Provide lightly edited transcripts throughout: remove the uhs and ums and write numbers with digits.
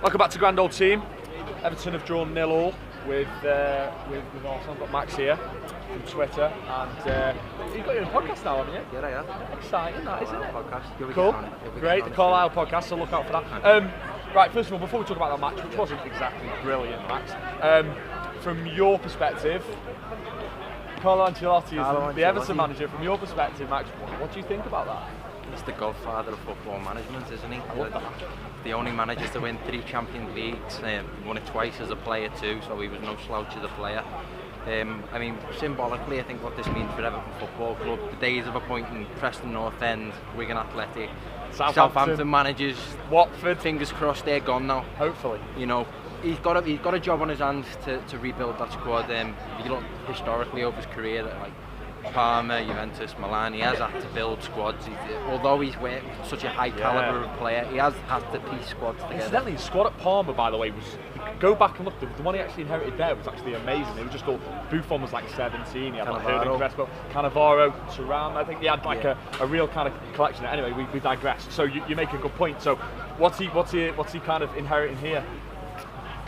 Welcome back to Grand Old Team. Everton have drawn 0-0 with Arsenal. I've got Max here from Twitter, and you've got your own podcast now, haven't you? Yeah, I have. Exciting, that, isn't it? Podcast. Cool. Great, the Carlisle podcast, so look out for that. Right, first of all, before we talk about that match, which wasn't exactly brilliant, Max, from your perspective, Carlo Ancelotti is the Everton manager. From your perspective, Max, what do you think about that? He's the Godfather of football management, isn't he? I love that. The only manager to win 3 Champions Leagues, won it twice as a player too, so he was no slouch as a player. I mean, symbolically, I think what this means for Everton Football Club, the days of appointing Preston North End, Wigan Athletic, Southampton managers, Watford, fingers crossed they're gone now. Hopefully. You know, he's got a job on his hands to rebuild that squad. If you look historically over his career, like Parma, Juventus, Milan, he has had to build squads. Although he's such a high calibre of player, he has had to piece squads together. Incidentally, the squad at Parma, by the way, was, go back and look, the one he actually inherited there was actually amazing. They were just all, Buffon was like 17, he had like Hernan Crespo, Cannavaro, Thuram, I think he had like a real kind of collection. Anyway, we digress. So you make a good point. So what's he kind of inheriting here?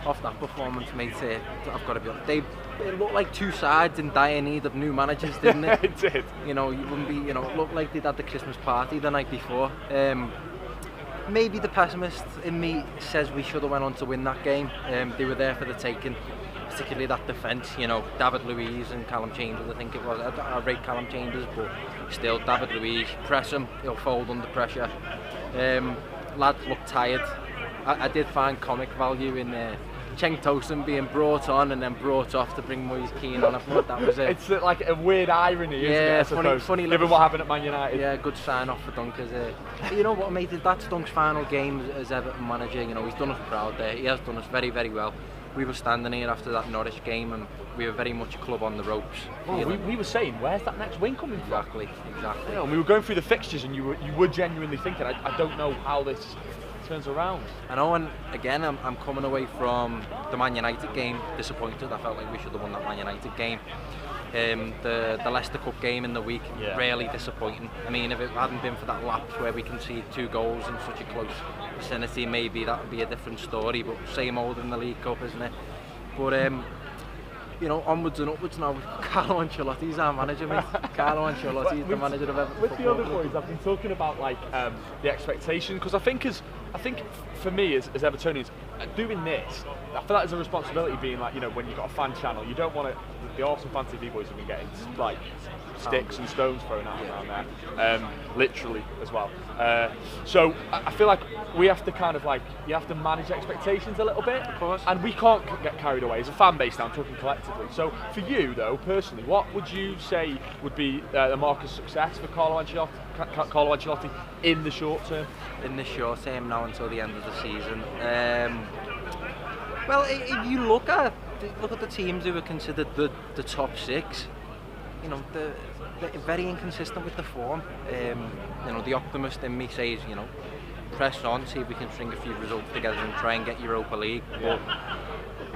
Off that performance, mate, I've got to be honest. It looked like two sides in dire need of new managers, didn't it? It did. You know, you wouldn't be. You know, it looked like they'd had the Christmas party the night before. Maybe the pessimist in me says we should have went on to win that game. They were there for the taking, particularly that defence. You know, David Luiz and Callum Chambers. I think it was. I rate Callum Chambers, but still, David Luiz, press him, he'll fold under pressure. Lad looked tired. I did find comic value in Cenk Tosun being brought on and then brought off to bring Moise Keane on. I thought that was it. It's like a weird irony, isn't it? I suppose, funny given what happened at Man United. Yeah, good sign off for Dunk. You know what, mate? That's Dunk's final game as Everton manager. You know, he's done us proud there. He has done us very, very well. We were standing here after that Norwich game, and we were very much a club on the ropes. Well, we were saying, where's that next win coming from? Exactly. You know, and we were going through the fixtures, and you were genuinely thinking, I don't know how this turns around. I know, and again, I'm coming away from the Man United game disappointed. I felt like we should have won that Man United game. The Leicester Cup game in the week, really disappointing. I mean, if it hadn't been for that lapse where we conceded 2 goals in such a close vicinity, maybe that would be a different story, but same old in the League Cup, isn't it? But you know, onwards and upwards now. Carlo Ancelotti's our manager, mate. Carlo Ancelotti is the manager of Everton. With the other boys, I've been talking about like the expectation, because I think for me as Evertonians, doing this, I feel like there's a responsibility being like, you know, when you've got a fan channel, you don't want to. The Arsenal Fan TV boys have been getting like sticks and stones thrown out around there, literally as well. So I feel like we have to kind of like, you have to manage expectations a little bit, of course, and we can't get carried away as a fan base now. I'm talking collectively. So for you though, personally, what would you say would be the mark of success for Carlo Ancelotti in the short term? In the short term now until the end of the season. Well, if you look at the teams who are considered the top 6, you know, they're very inconsistent with the form. You know, the optimist in me says, you know, press on, see if we can string a few results together and try and get Europa League. But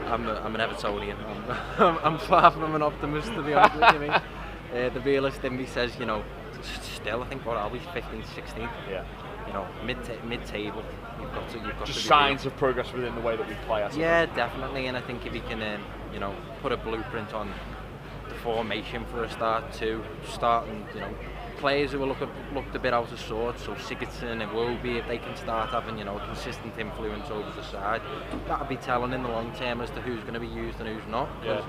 I'm an Evertonian. I'm far from an optimist, to be honest with you, mate. The realist in me says, you know, still, I think, what are we, 15th, 16th? Yeah. You know, mid-table. You've got just to signs of progress within the way that we play, I suppose. Yeah, definitely, and I think if he can, you know, put a blueprint on the formation for a start too, starting, you know, players who looked a bit out of sorts, so Sigurdsson and Iwobi, if they can start having, you know, a consistent influence over the side, that'll be telling in the long term as to who's going to be used and who's not. Because,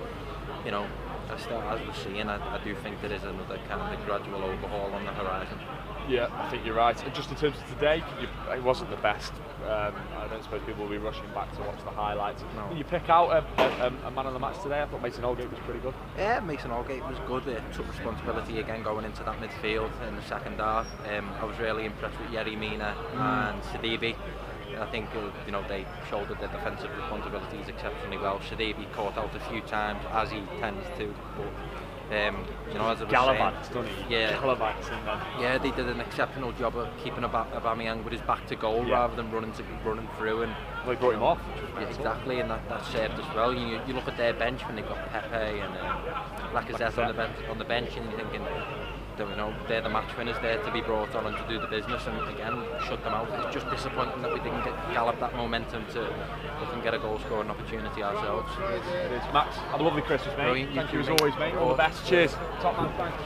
you know, as we're seeing, I do think there is another kind of gradual overhaul on the horizon. Yeah, I think you're right. And just in terms of today, it wasn't the best. I don't suppose people will be rushing back to watch the highlights. No. Can you pick out a man of the match today? I thought Mason Holgate was pretty good. Yeah, Mason Holgate was good. Took responsibility again going into that midfield in the second half. I was really impressed with Yerry Mina and Sidibe. I think you know, they shouldered their defensive responsibilities exceptionally well. Sidibe caught out a few times, as he tends to. But, you know, as I was Gallivant, saying, yeah, they did an exceptional job of keeping Aubameyang with his back to goal rather than running through. And they brought him off. Yeah, exactly, and that served as well. You look at their bench when they've got Pepe and Lacazette on the bench, and you're thinking, they're the match winners there to be brought on and to do the business, and again shut them out. It's just disappointing that we didn't gallop that momentum to look and get a goal scoring opportunity ourselves. It is. Max, have a lovely Christmas, mate. Brilliant. Thank you as always, mate. All the best. Cheers. Top man, thanks.